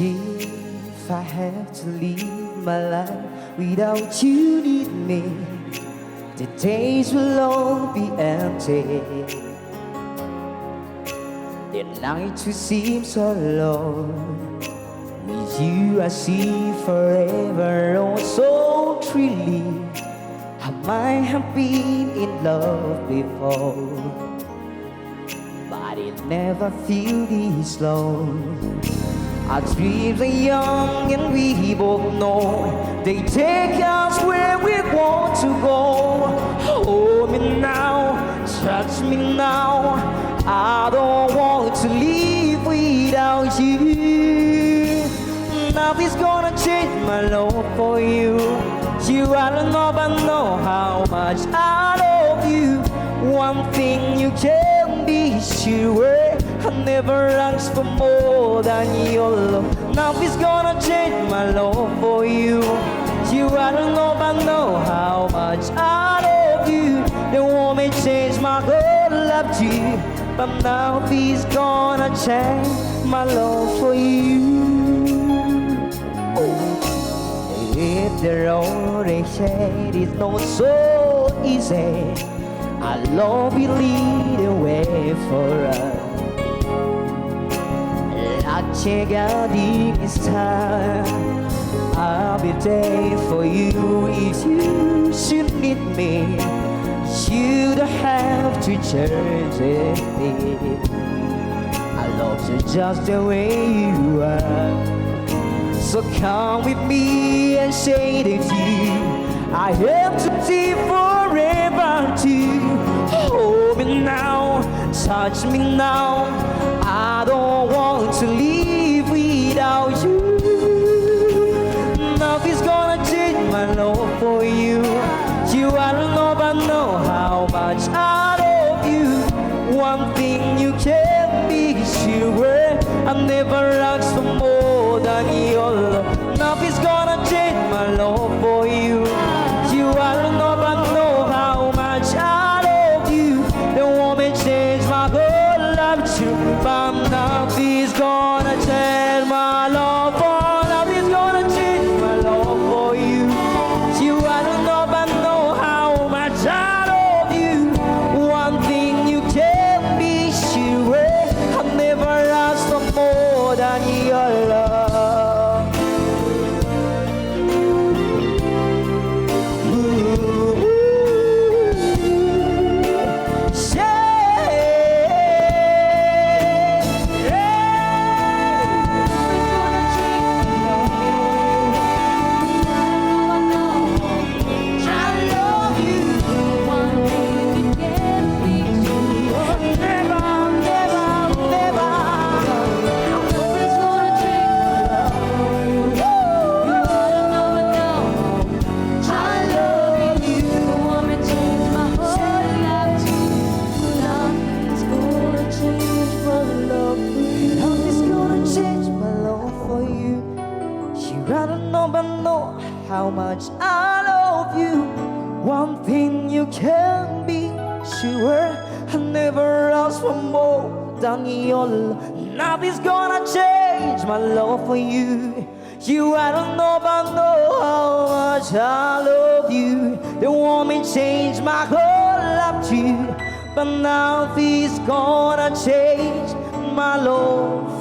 if I have to live my life without you need me, the days will all be empty. The nights will seem so long. With you I see forever, oh so truly. I might have been in love before, but it never feel this long. Our dreams are young and we both know they take us where we want to go. Hold me now, touch me now, I don't want to live without you. Nothing's gonna change my love for you. You, I don't know, but know how much I love you. One thing you can be sure, I never ask for more than your love. Nothing's gonna change my love for you. You, I don't know, but know how much I love you. The woman changed my whole life too, but nothing's gonna change my love for you. If the road ahead is not so easy, our love will lead the way for us. I'll check out this time, I'll be there for you if you should need me. You don't have to change it. I love you just the way you are. So come with me and say that I have to be forever too. Hold me now, touch me now, I don't want to live without you. Nothing's gonna change my love for you. You, I don't know, but know how much I love you. One thing you can be sure, I never ask for more than your love. Nothing's gonna change my love for you. You, I don't know, but know how much I love you. The woman changed my whole life too, but nothing's gonna change my love for. Nothing's gonna change my love for you. You, I don't know, but know how much I love you. One thing you can be sure, I never ask for more than your love. How much I love you. One thing you can be sure, I never ask for more than your love. Nothing's gonna change my love for you. You, I don't know, but know how much I love you. The woman changed my whole life too, but nothing's gonna change my love